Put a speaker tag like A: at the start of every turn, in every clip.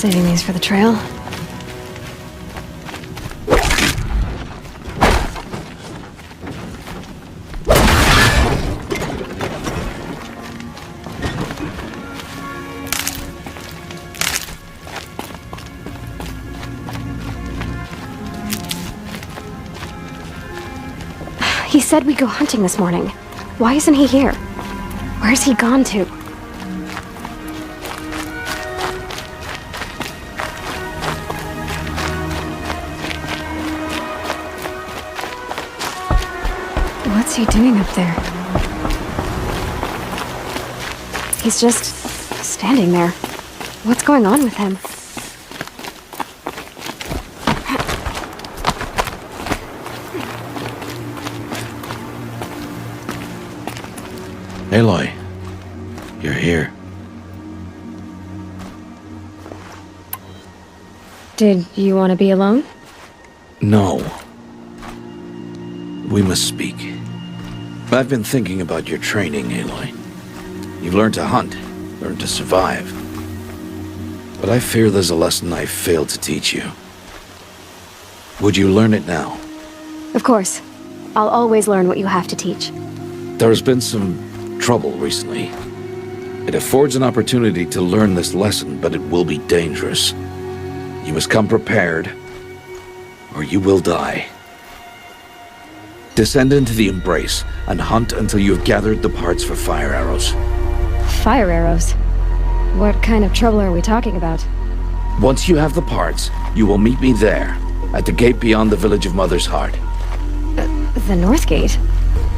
A: Saving these for the trail. He said we'd go hunting this morning. Why isn't he here? Where's he gone to? What's he doing up there? He's just standing there. What's going on with him?
B: Aloy, you're here.
A: Did you want to be alone?
B: No. We must speak. I've been thinking about your training, Aloy. You've learned to hunt, learned to survive. But I fear there's a lesson I failed to teach you. Would you learn it now?
A: Of course. I'll always learn what you have to teach.
B: There's been some trouble recently. It affords an opportunity to learn this lesson, but it will be dangerous. You must come prepared, or you will die. Descend into the Embrace and hunt until you have gathered the parts for fire arrows.
A: Fire arrows? What kind of trouble are we talking about?
B: Once you have the parts, you will meet me there, at the gate beyond the village of Mother's Heart.
A: The North Gate?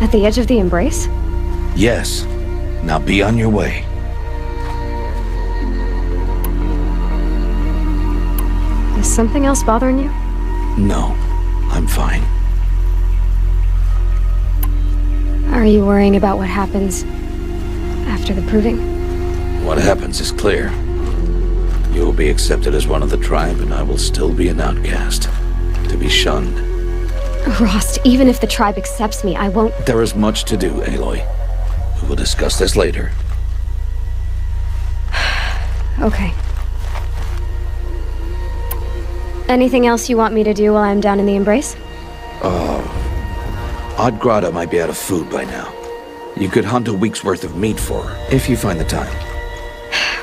A: At the edge of the Embrace?
B: Yes. Now be on your way.
A: Is something else bothering you?
B: No, I'm fine.
A: Are you worrying about what happens after the proving?
B: What happens is clear. You will be accepted as one of the tribe, and I will still be an outcast, to be shunned.
A: Rost, even if the tribe accepts me, I won't...
B: There is much to do, Aloy. We will discuss this later.
A: Okay. Anything else you want me to do while I'm down in the Embrace?
B: Odd Grata might be out of food by now. You could hunt a week's worth of meat for her, if you find the time.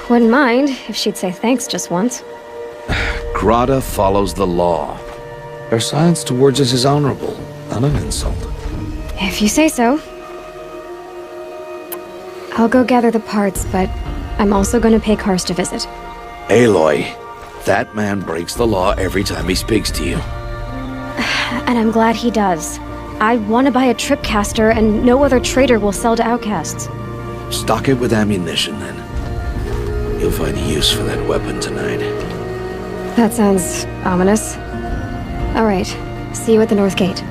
A: Wouldn't mind if she'd say thanks just once.
B: Grata follows the law. Her silence towards us is honorable, not an insult.
A: If you say so. I'll go gather the parts, but I'm also going to pay Karst a visit.
B: Aloy, that man breaks the law every time he speaks to you.
A: And I'm glad he does. I want to buy a tripcaster, and no other trader will sell to outcasts.
B: Stock it with ammunition, then. You'll find use for that weapon tonight.
A: That sounds ominous. All right. See you at the North Gate.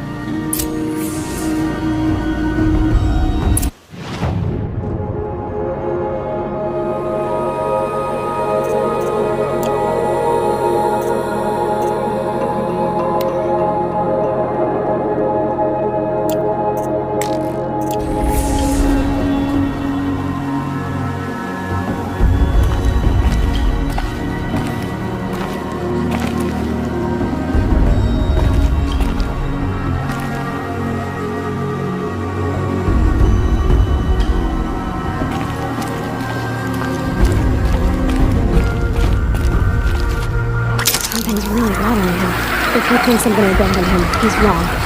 A: Something's really bothering him. If he thinks I'm gonna abandon him, he's wrong.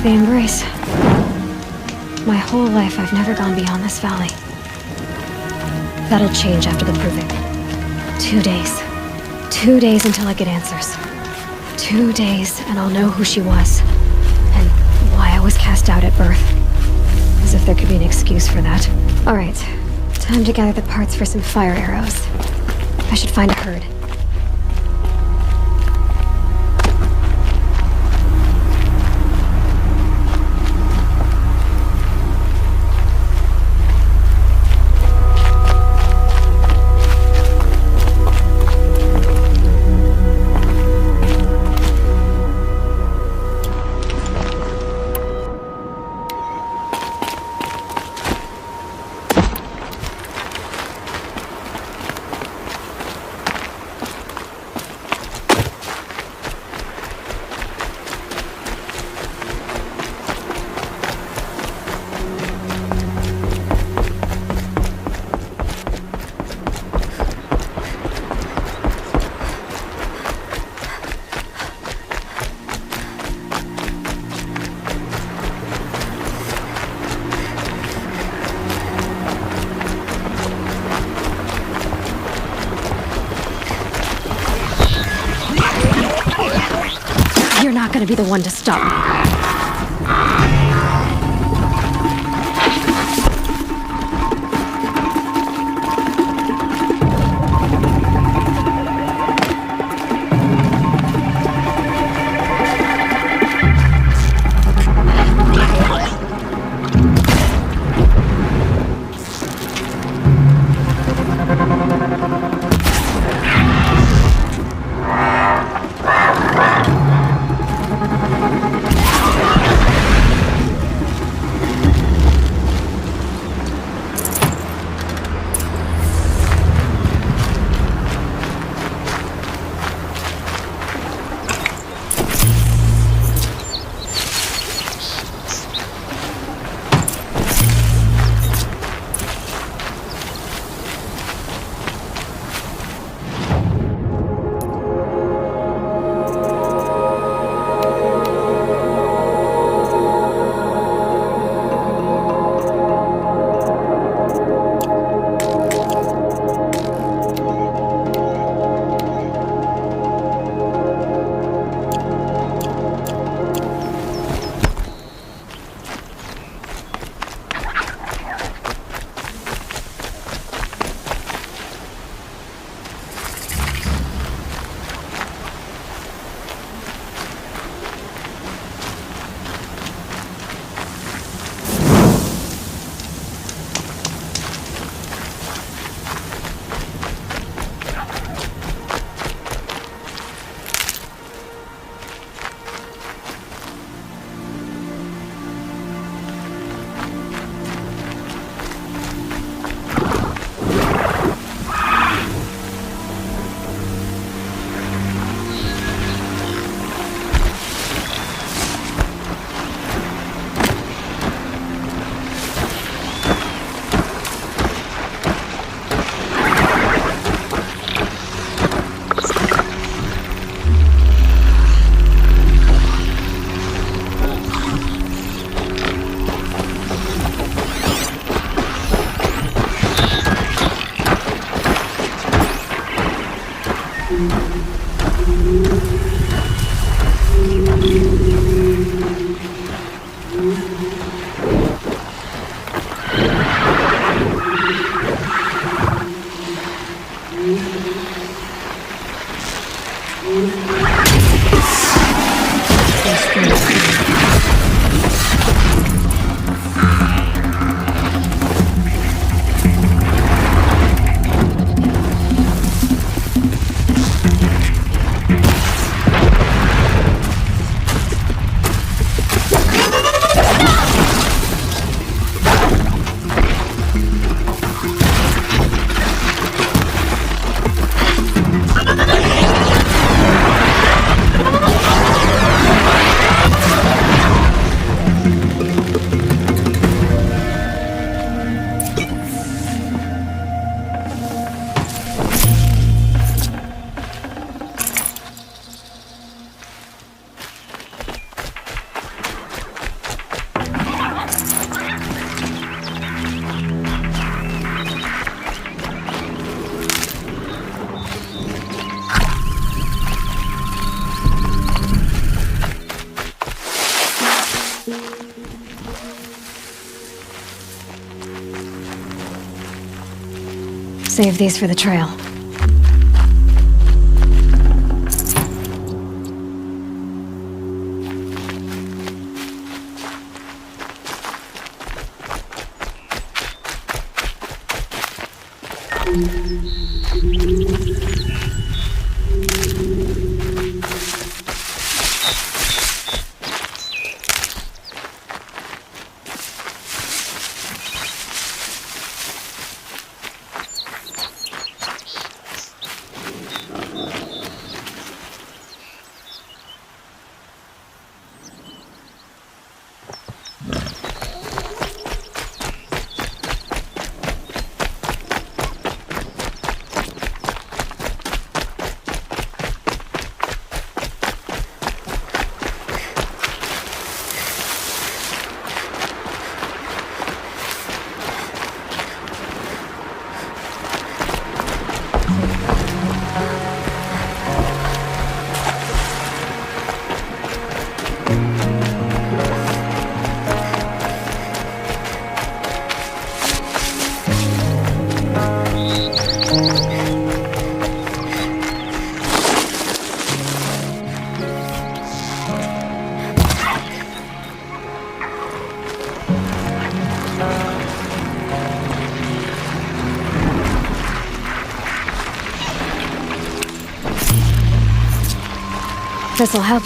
A: The Embrace. My whole life I've never gone beyond this valley. That'll change after the proving. 2 days. 2 days until I get answers. 2 days, and I'll know who she was. And why I was cast out at birth. As if there could be an excuse for that. Alright, time to gather the parts for some fire arrows. I should find a herd. You're not gonna be the one to stop me. Save these for the trail. This'll help.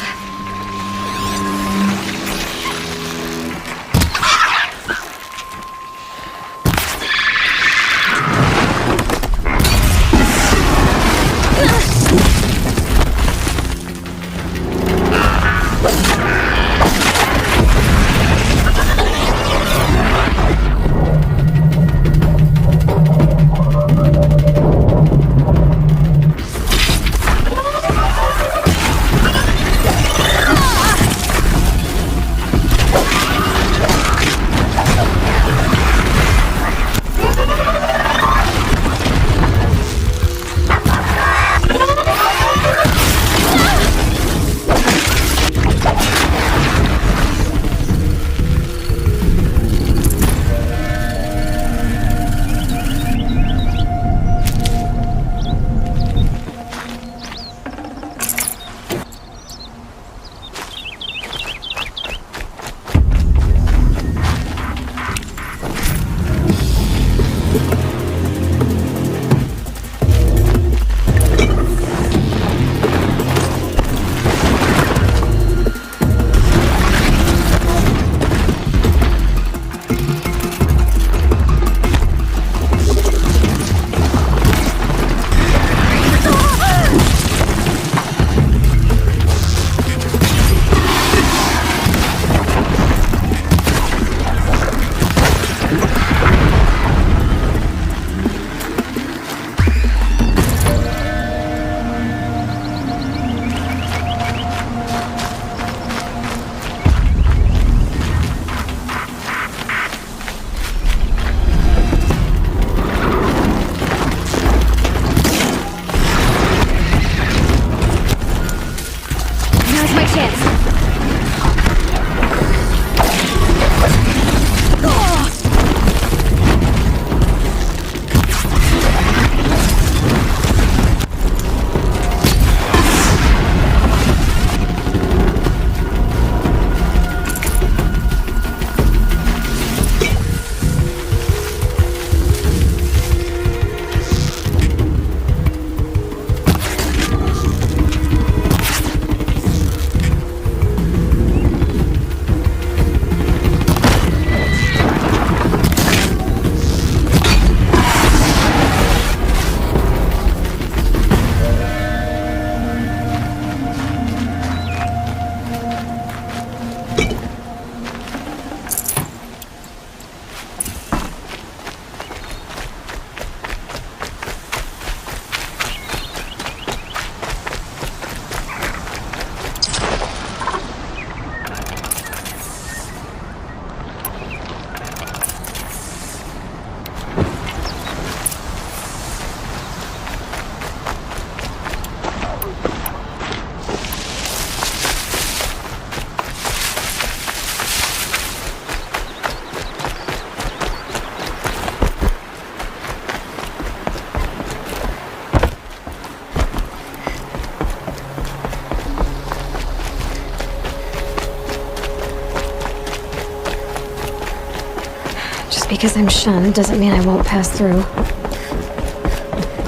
A: because I'm shunned doesn't mean I won't pass through.
C: I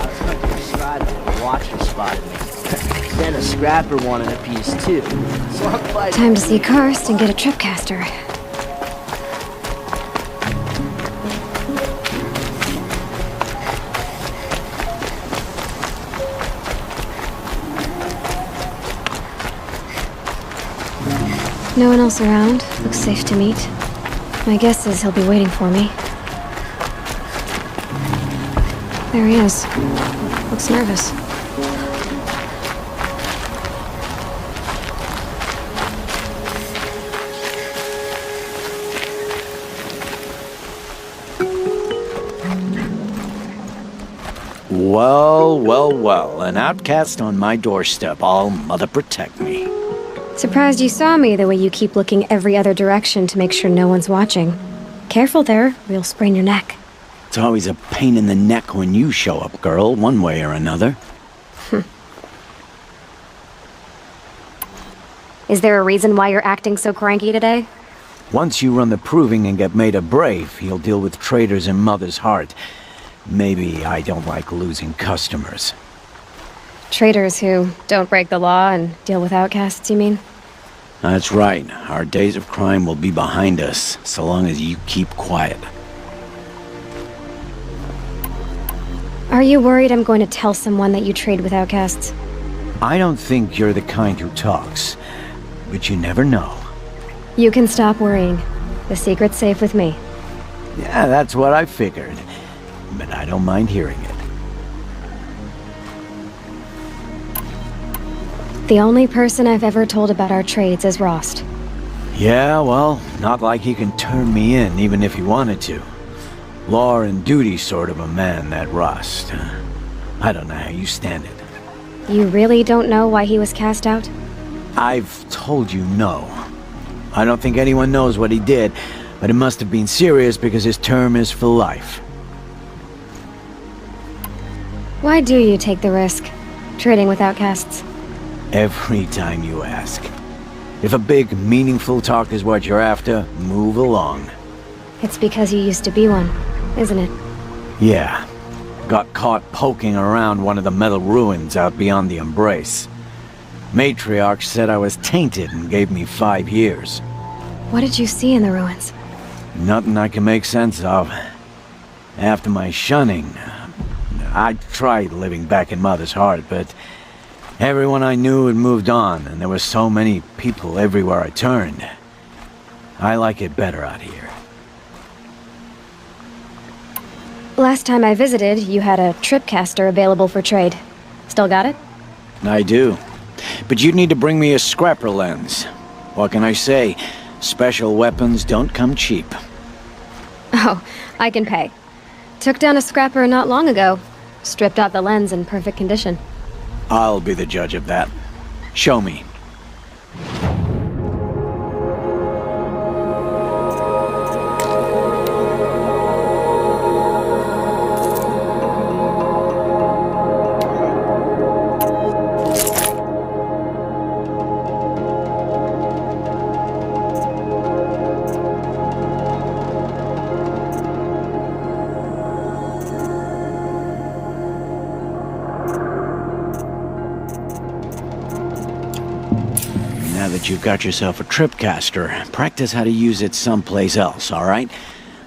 C: was going to describe it. The watcher spotted me. Then a scrapper wanted a piece too. So I'm fighting.
A: Time to see Karst and get a tripcaster. No one else around. Looks safe to meet. My guess is he'll be waiting for me. There he is. Looks nervous.
D: Well, well, well. An outcast on my doorstep. All mother protect me.
A: Surprised you saw me the way you keep looking every other direction to make sure no one's watching. Careful there, or you'll sprain your neck.
D: It's always a pain in the neck when you show up, girl, one way or another.
A: Is there a reason why you're acting so cranky today?
D: Once you run the proving and get made a brave, you'll deal with traitors in Mother's Heart. Maybe I don't like losing customers.
A: Traitors who don't break the law and deal with outcasts, you mean?
D: That's right. Our days of crime will be behind us, so long as you keep quiet.
A: Are you worried I'm going to tell someone that you trade with outcasts?
D: I don't think you're the kind who talks, but you never know.
A: You can stop worrying. The secret's safe with me.
D: Yeah, that's what I figured. But I don't mind hearing it.
A: The only person I've ever told about our trades is Rost.
D: Yeah, well, not like he can turn me in, even if he wanted to. Law and duty sort of a man, that Rost. I don't know how you stand it.
A: You really don't know why he was cast out?
D: I've told you no. I don't think anyone knows what he did, but it must have been serious because his term is for life.
A: Why do you take the risk? Trading with outcasts?
D: Every time you ask. If a big, meaningful talk is what you're after, move along.
A: It's because you used to be one, isn't it?
D: Yeah. Got caught poking around one of the metal ruins out beyond the Embrace. Matriarch said I was tainted and gave me 5 years.
A: What did you see in the ruins?
D: Nothing I can make sense of. After my shunning, I tried living back in Mother's Heart, but everyone I knew had moved on, and there were so many people everywhere I turned. I like it better out here.
A: Last time I visited, you had a tripcaster available for trade. Still got it?
D: I do. But you'd need to bring me a scrapper lens. What can I say? Special weapons don't come cheap.
A: Oh, I can pay. Took down a scrapper not long ago. Stripped out the lens in perfect condition.
D: I'll be the judge of that. Show me. Now that you've got yourself a tripcaster, practice how to use it someplace else, all right?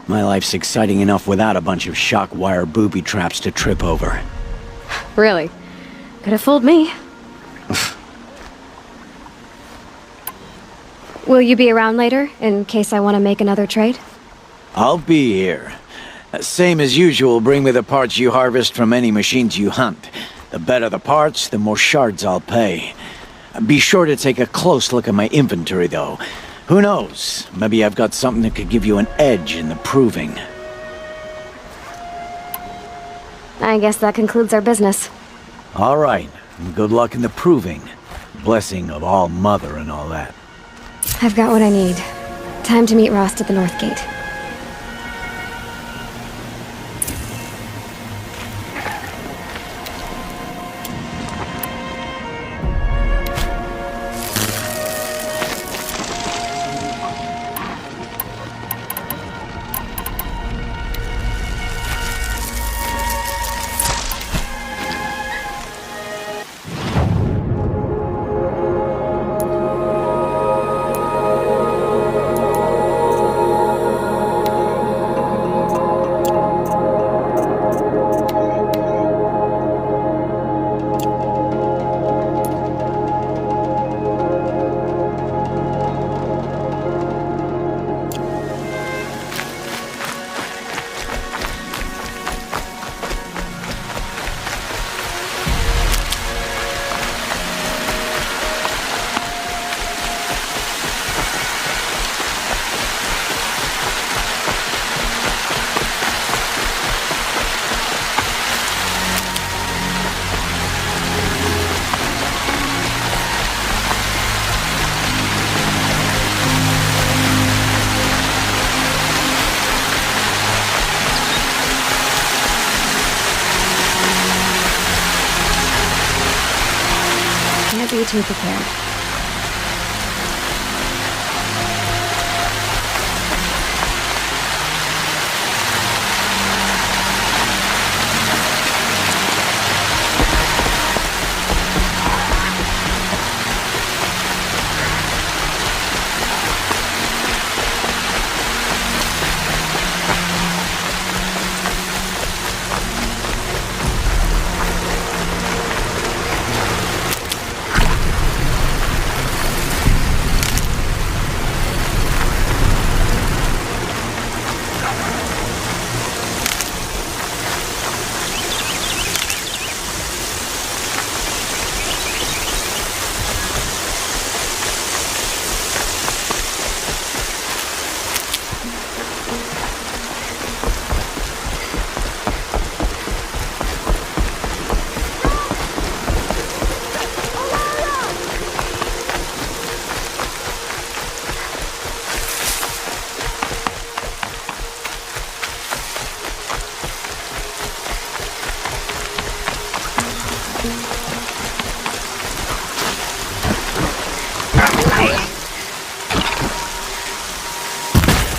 D: My life's exciting enough without a bunch of shock wire booby traps to trip over.
A: Really? Could have fooled me. Will you be around later, in case I want to make another trade?
D: I'll be here. Same as usual, bring me the parts you harvest from any machines you hunt. The better the parts, the more shards I'll pay. Be sure to take a close look at my inventory, though. Who knows? Maybe I've got something that could give you an edge in the proving.
A: I guess that concludes our business.
D: All right, and good luck in the proving. Blessing of All Mother and all that.
A: I've got what I need. Time to meet Rost at the North Gate. to be prepared.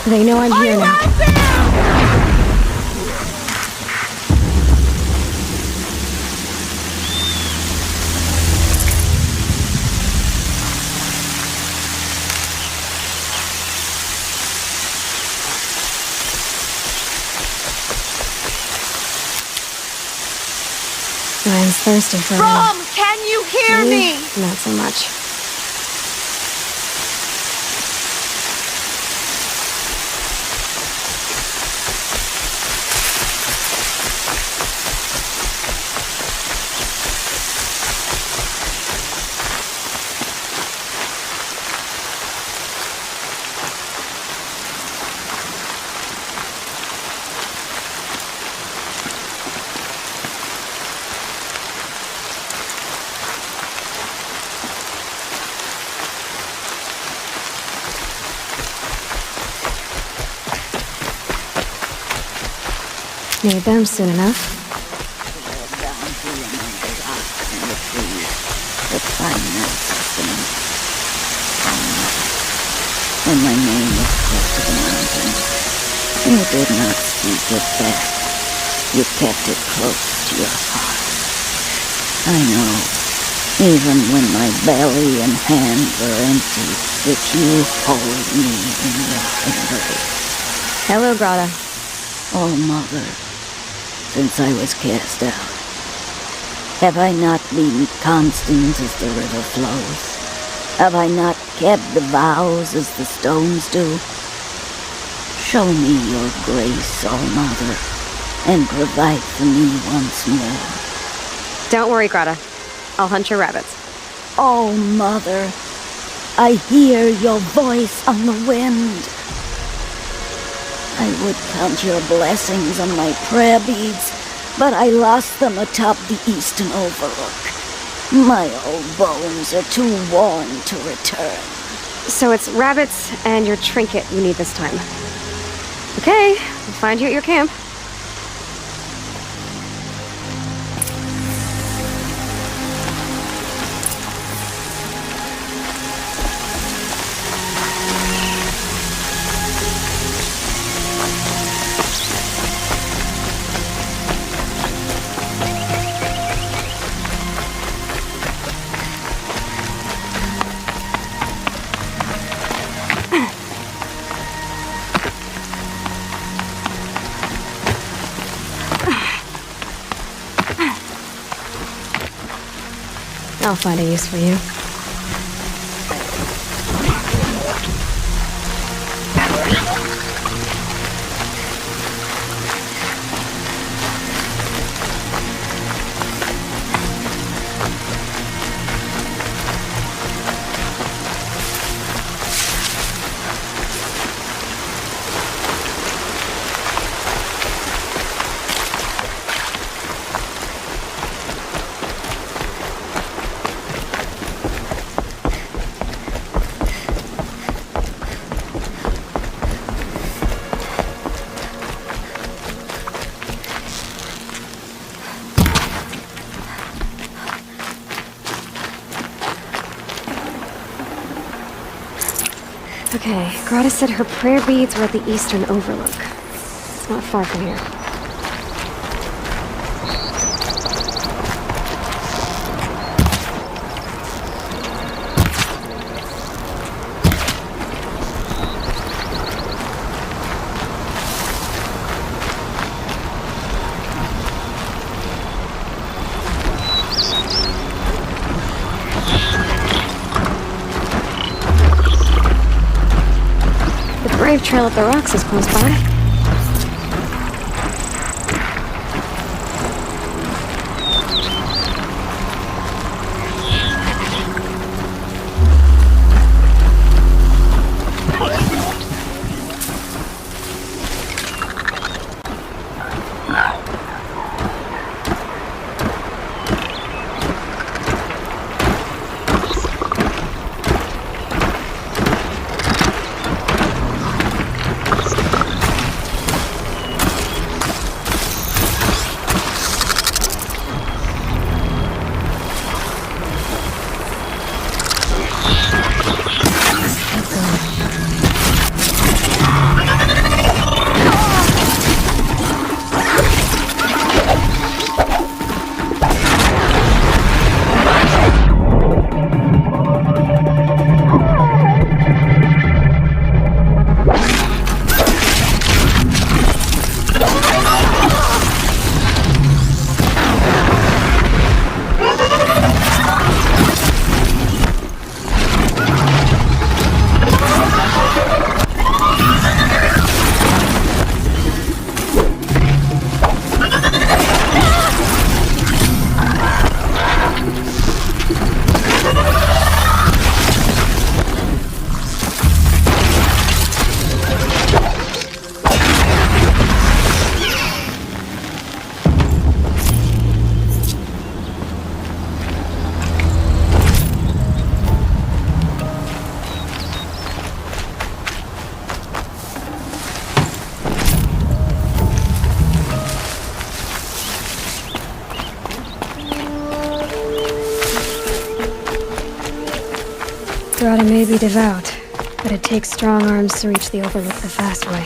A: They know I'm here now. Ryan's thirsty for
E: Rom, can you hear me?
A: Not so much. Need them soon enough.
F: When my name was close to the mountain, you did not speak it back. You kept it close to your heart. I know, even when my belly and hands were empty, that you hold me in your embrace.
A: Hello, Grata.
F: Oh, Mother, since I was cast out, have I not been constant as the river flows? Have I not kept the vows as the stones do? Show me your grace, oh Mother, and provide for me once more.
A: Don't worry, Grata. I'll hunt your rabbits.
F: Oh Mother, I hear your voice on the wind. I would count your blessings on my prayer beads, but I lost them atop the eastern overlook. My old bones are too worn to return.
A: So it's rabbits and your trinket you need this time. Okay, I'll find you at your camp. I'll find a use for you. Okay, Grata said her prayer beads were at the eastern overlook. It's not far from here. The Brave Trail up the rocks is close by. Grata may be devout, but it takes strong arms to reach the overlook the fast way.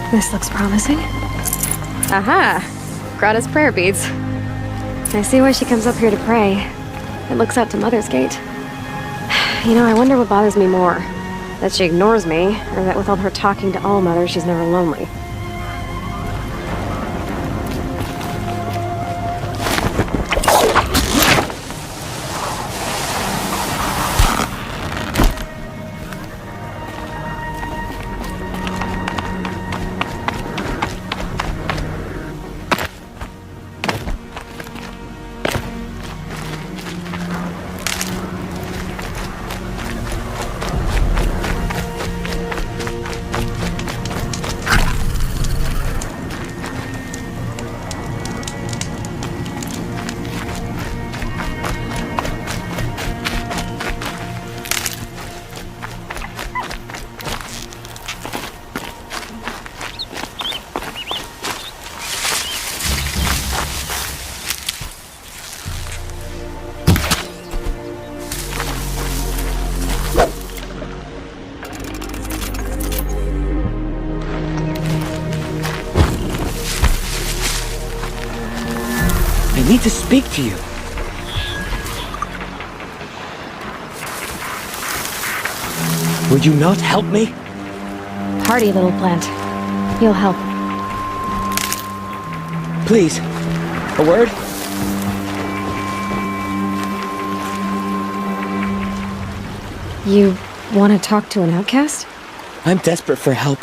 A: This looks promising. Aha! Grata's prayer beads. I see why she comes up here to pray. It looks out to Mother's Gate. You know, I wonder what bothers me more. That she ignores me, or that with all her talking to All Mother, she's never lonely.
G: I need to speak to you. Would you not help me?
A: Hardy little plant. You'll help.
G: Please, a word?
A: You want to talk to an outcast?
G: I'm desperate for help.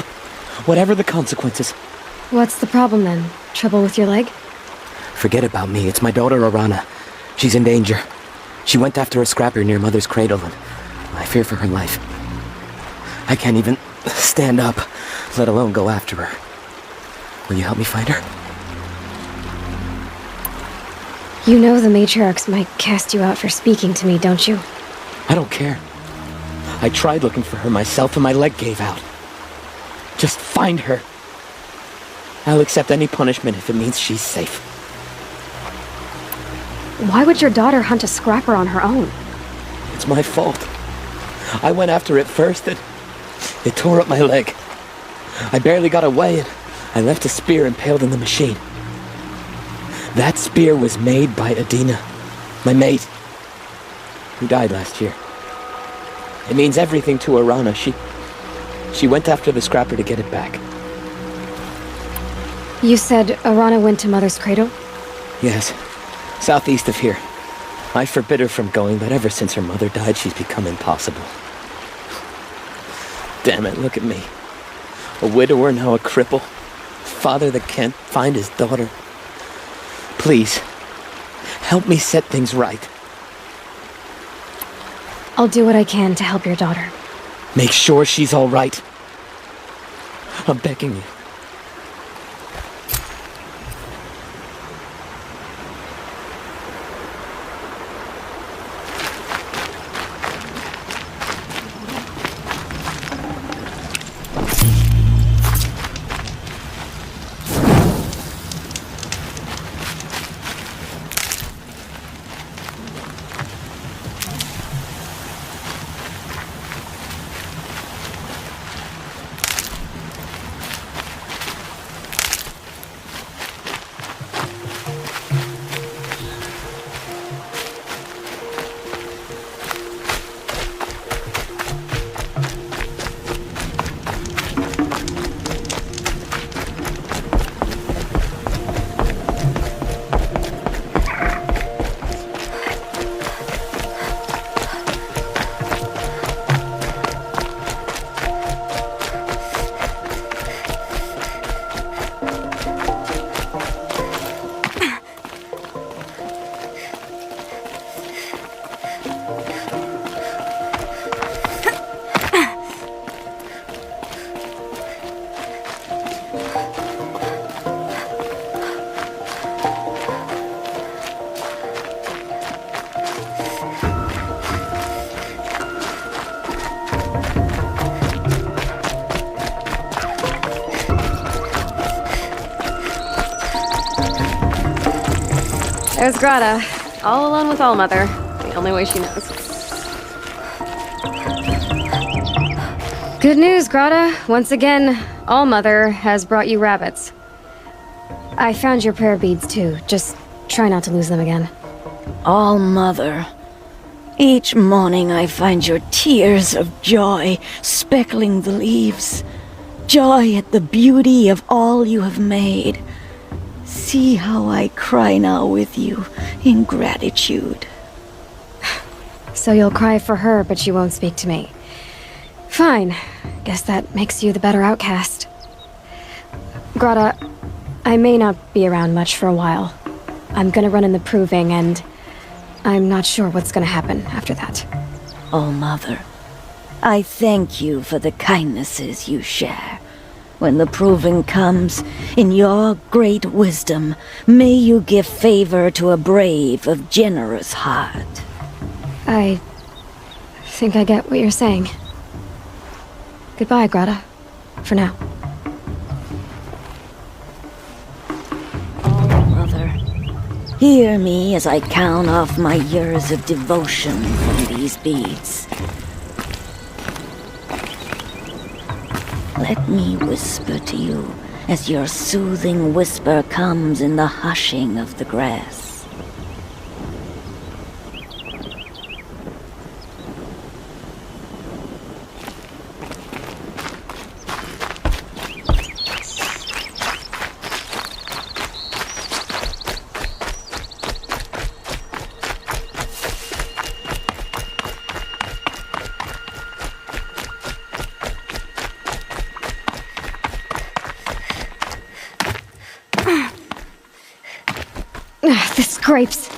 G: Whatever the consequences.
A: What's the problem then? Trouble with your leg?
G: Forget about me. It's my daughter, Arana. She's in danger. She went after a scrapper near Mother's cradle, and I fear for her life. I can't even stand up, let alone go after her. Will you help me find her?
A: You know the matriarchs might cast you out for speaking to me, don't you?
G: I don't care. I tried looking for her myself, and my leg gave out. Just find her. I'll accept any punishment if it means she's safe.
A: Why would your daughter hunt a scrapper on her own?
G: It's my fault. I went after it first, and it tore up my leg. I barely got away, and I left a spear impaled in the machine. That spear was made by Adina, my mate, who died last year. It means everything to Arana. She went after the scrapper to get it back.
A: You said Arana went to Mother's cradle?
G: Yes, southeast of here. I forbid her from going, but ever since her mother died, she's become impossible. Damn it, look at me. A widower, now a cripple. Father that can't find his daughter. Please, help me set things right.
A: I'll do what I can to help your daughter.
G: Make sure she's all right. I'm begging you.
A: There's Grata, all alone with Allmother, the only way she knows. Good news, Grata. Once again, Allmother has brought you rabbits. I found your prayer beads too. Just try not to lose them again.
F: All Mother. Each morning I find your tears of joy speckling the leaves. Joy at the beauty of all you have made. See how I cry now with you in gratitude.
A: So you'll cry for her, but you won't speak to me. Fine. Guess that makes you the better outcast. Grata, I may not be around much for a while. I'm gonna run in the proving, and I'm not sure what's gonna happen after that.
F: Oh, Mother, I thank you for the kindnesses you share. When the proving comes, in your great wisdom, may you give favor to a brave of generous heart.
A: I think I get what you're saying. Goodbye, Grata. For now.
F: Oh, Mother, hear me as I count off my years of devotion from these beads. Let me whisper to you as your soothing whisper comes in the hushing of the grass.
A: The scrapes.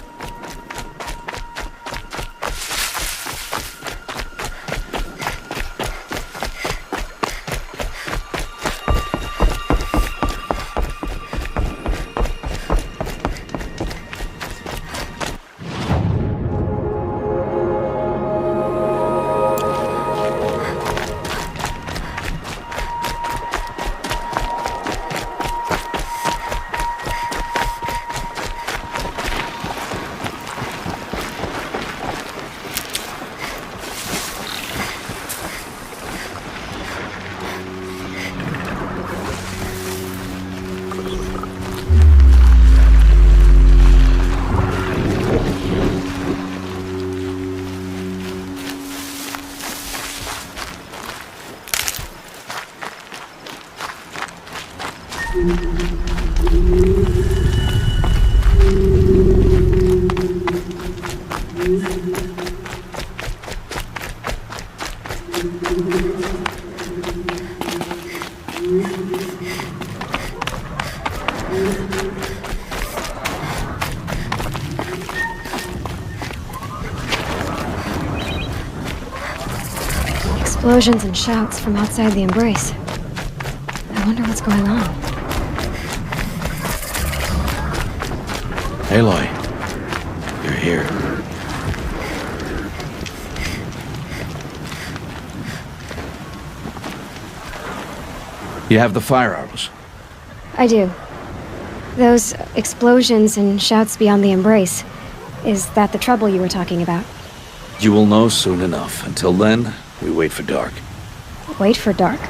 A: Explosions and shouts from outside the embrace. I wonder what's going on.
B: Aloy, you're here. You have the fire arrows.
A: I do. Those explosions and shouts beyond the embrace. Is that the trouble you were talking about?
B: You will know soon enough. Until then, we wait for dark.
A: Wait for dark.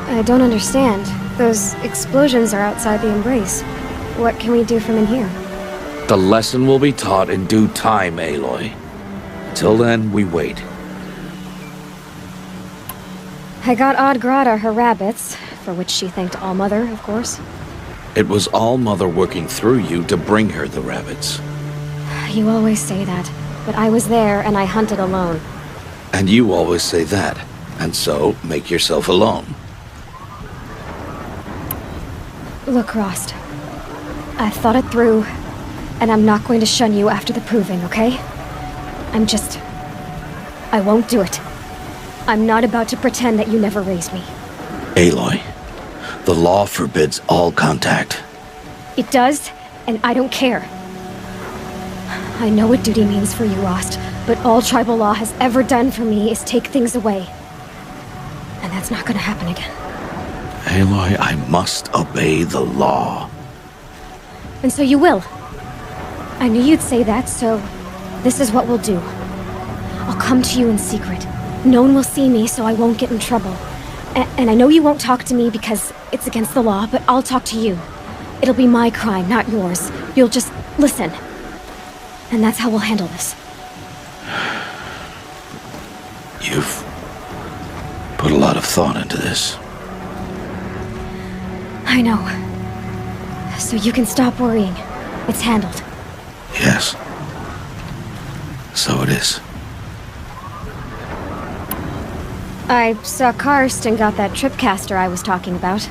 A: I don't understand. Those explosions are outside the embrace. What can we do from in here?
B: The lesson will be taught in due time, Aloy. Till then, we wait.
A: I got Odd Grata her rabbits, for which she thanked Allmother, of course.
B: It was All-Mother working through you to bring her the rabbits.
A: You always say that, but I was there and I hunted alone.
B: And you always say that, and so make yourself alone.
A: Look, Rost. I've thought it through, and I'm not going to shun you after the proving, okay? I won't do it. I'm not about to pretend that you never raised me.
B: Aloy, the law forbids all contact.
A: It does, and I don't care. I know what duty means for you, Rost, but all tribal law has ever done for me is take things away. And that's not gonna happen again.
B: Aloy, I must obey the law.
A: And so you will. I knew you'd say that, so this is what we'll do. I'll come to you in secret. No one will see me, so I won't get in trouble. And I know you won't talk to me because it's against the law, but I'll talk to you. It'll be my crime, not yours. You'll just listen. And that's how we'll handle this.
B: You've put a lot of thought into this.
A: I know. So you can stop worrying. It's handled.
B: Yes. So it is.
A: I saw Karst and got that tripcaster I was talking about.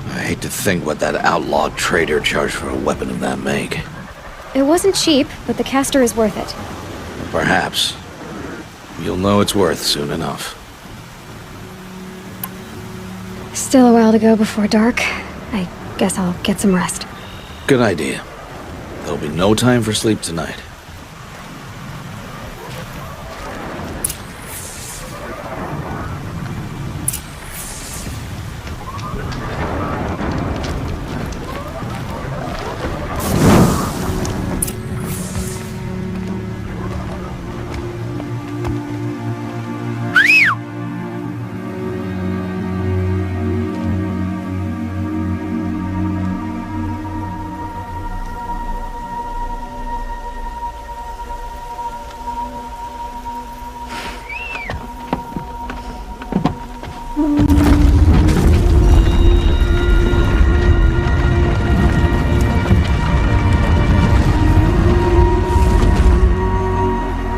B: I hate to think what that outlawed trader charged for a weapon of that make.
A: It wasn't cheap, but the caster is worth it.
B: Perhaps. You'll know it's worth soon enough.
A: Still a while to go before dark. I guess I'll get some rest.
B: Good idea. There'll be no time for sleep tonight.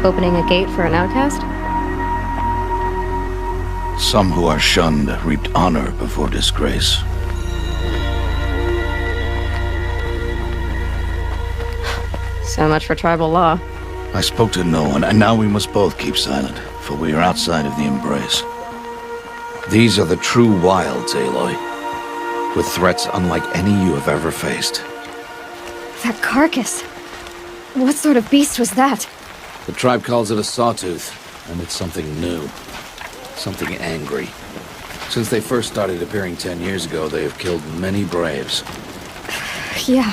A: Opening a gate for an outcast?
B: Some who are shunned reaped honor before disgrace.
A: So much for tribal law.
B: I spoke to no one, and now we must both keep silent, for we are outside of the embrace. These are the true wilds, Aloy, with threats unlike any you have ever faced.
A: That carcass. What sort of beast was that?
B: The tribe calls it a sawtooth, and it's something new. Something angry. Since they first started appearing 10 years ago, they have killed many braves.
A: Yeah.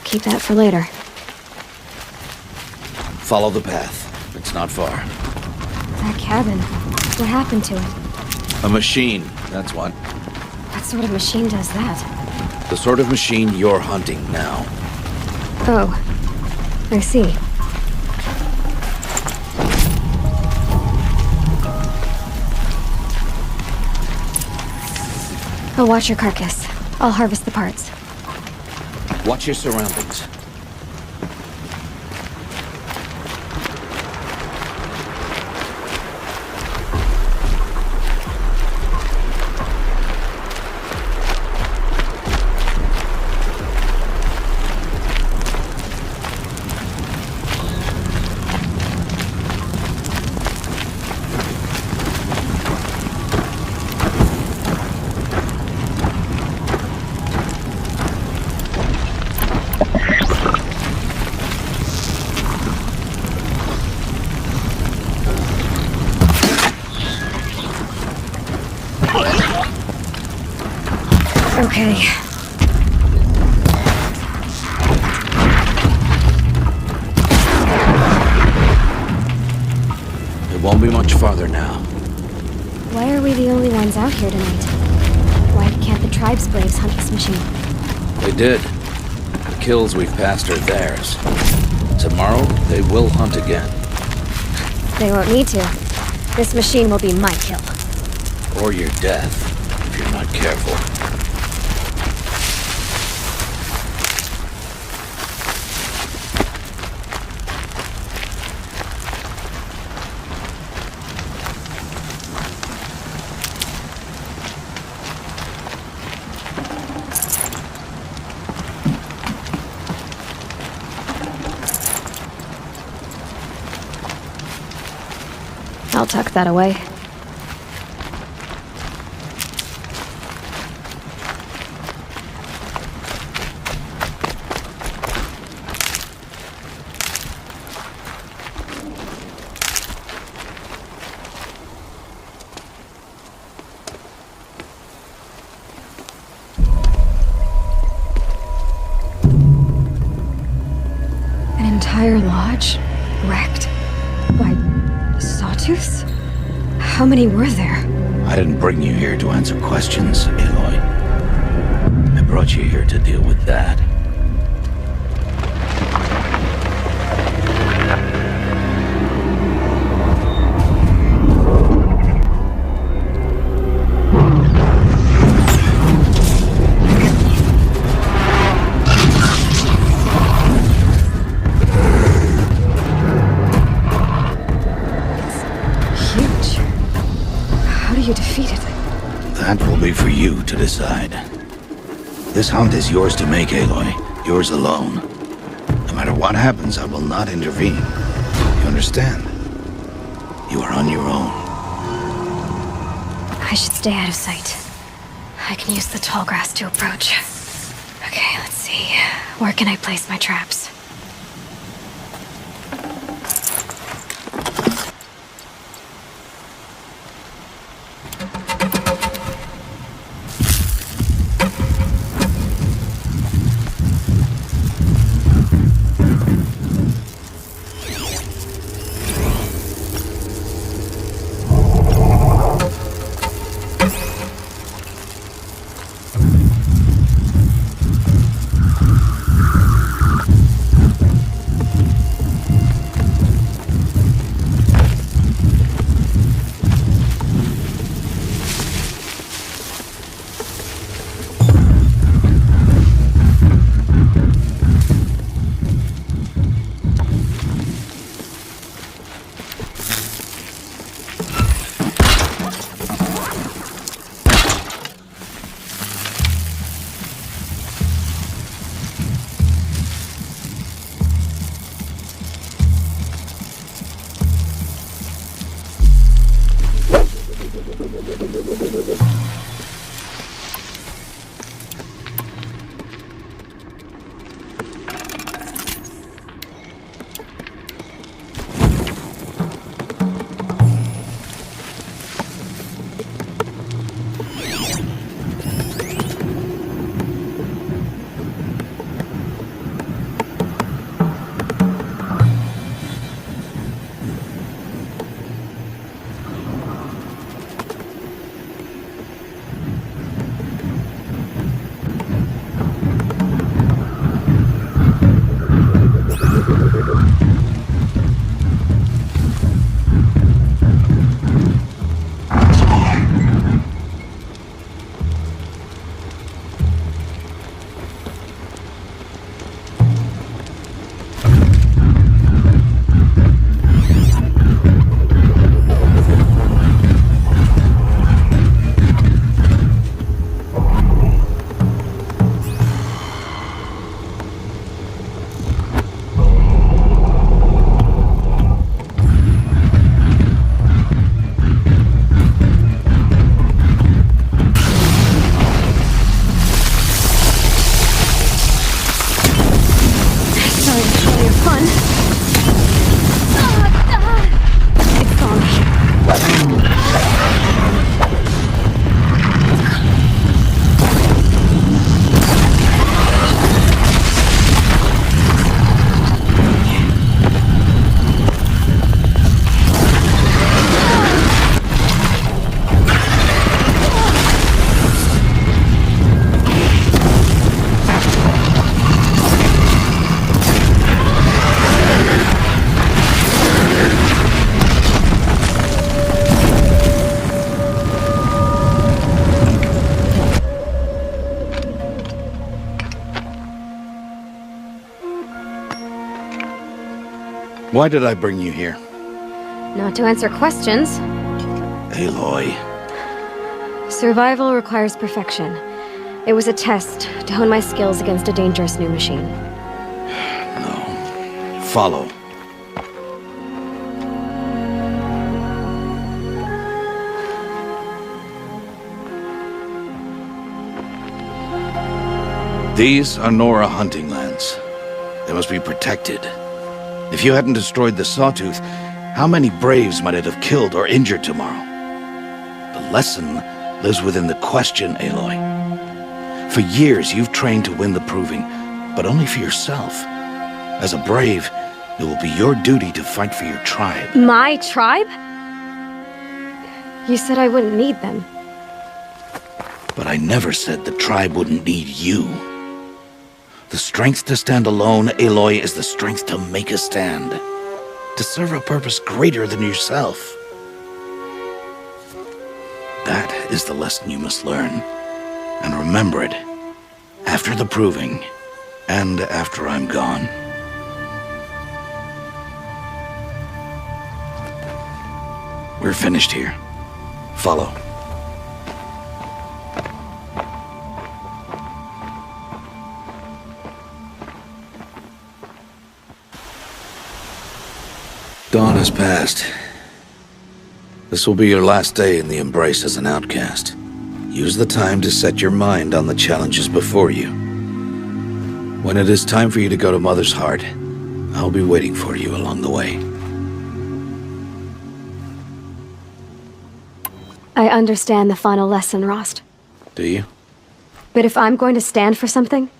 A: Keep that for later.
B: Follow the path. It's not far.
A: That cabin. What happened to it?
B: A machine, that's what.
A: What sort of machine does that?
B: The sort of machine you're hunting now.
A: Oh. I see. I'll watch your carcass. I'll harvest the parts.
B: Watch your surroundings.
A: Okay.
B: It won't be much farther now.
A: Why are we the only ones out here tonight? Why can't the tribe's braves hunt this machine?
B: They did. The kills we've passed are theirs. Tomorrow, they will hunt again.
A: They won't need to. This machine will be my kill.
B: Or your death, if you're not careful.
A: tuck that away. An entire lodge wrecked by sawtooths? How many were there?
B: I didn't bring you here to answer questions, Aloy. I brought you here to deal with that.
A: Huge. How do you defeat it?
B: That will be for you to decide. This hunt is yours to make, Aloy. Yours alone. No matter what happens, I will not intervene. You understand? You are on your own.
A: I should stay out of sight. I can use the tall grass to approach. Okay, let's see. Where can I place my traps?
B: Why did I bring you here?
A: Not to answer questions.
B: Aloy.
A: Survival requires perfection. It was a test to hone my skills against a dangerous new machine.
B: No. Follow. These are Nora hunting lands. They must be protected. If you hadn't destroyed the Sawtooth, how many Braves might it have killed or injured tomorrow? The lesson lives within the question, Aloy. For years, you've trained to win the Proving, but only for yourself. As a Brave, it will be your duty to fight for your tribe.
A: My tribe? You said I wouldn't need them.
B: But I never said the tribe wouldn't need you. The strength to stand alone, Aloy, is the strength to make a stand. To serve a purpose greater than yourself. That is the lesson you must learn. And remember it. After the Proving, and after I'm gone. We're finished here. Follow. Dawn has passed. This will be your last day in the Embrace as an outcast. Use the time to set your mind on the challenges before you. When it is time for you to go to Mother's Heart, I'll be waiting for you along the way.
A: I understand the final lesson, Rost.
B: Do you?
A: But if I'm going to stand for something,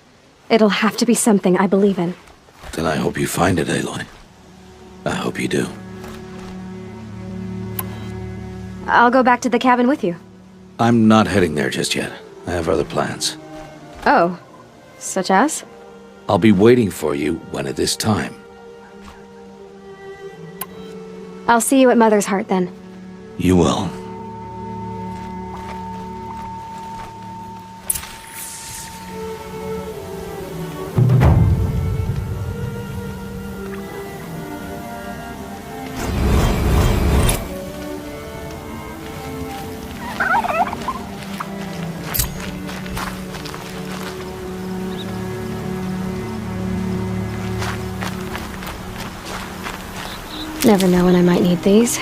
A: it'll have to be something I believe in.
B: Then I hope you find it, Aloy. I hope you do.
A: I'll go back to the cabin with you.
B: I'm not heading there just yet. I have other plans.
A: Oh, such as?
B: I'll be waiting for you when it is time.
A: I'll see you at Mother's Heart then.
B: You will.
A: Never know when I might need these.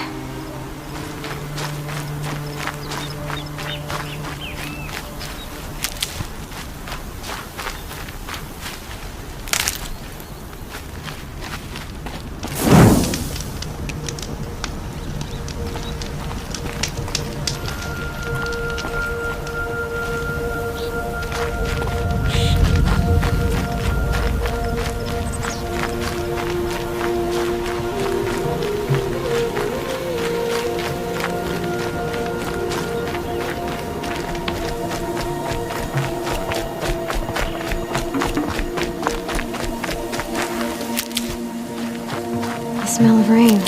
A: The smell of rain.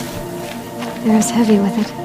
A: The air's heavy with it.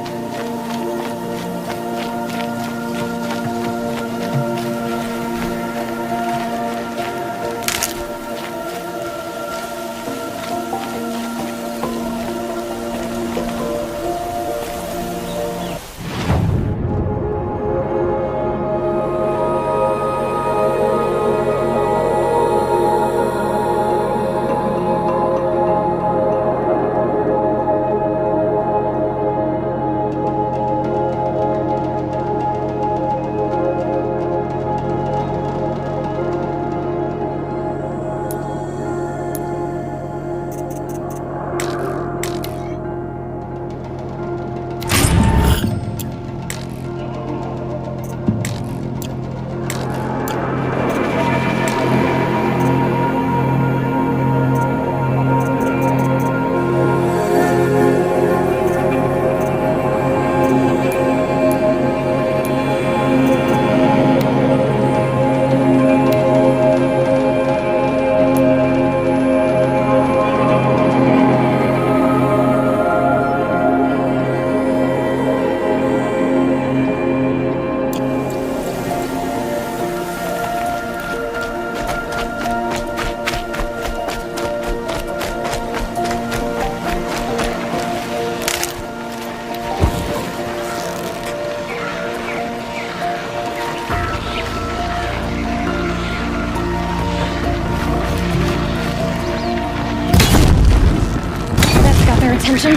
A: Attention.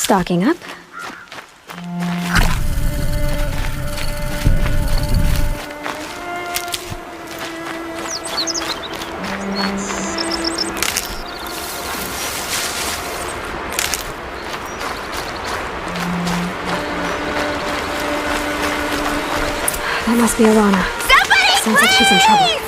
A: Stocking up. That must be Arana.
E: Somebody,
A: Sounds like she's in trouble.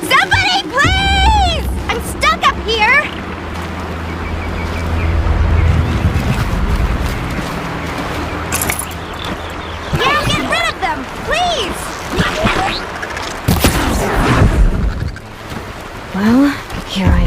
E: Somebody, please! I'm stuck up here. Yeah, get rid of them, please!
A: Well, here I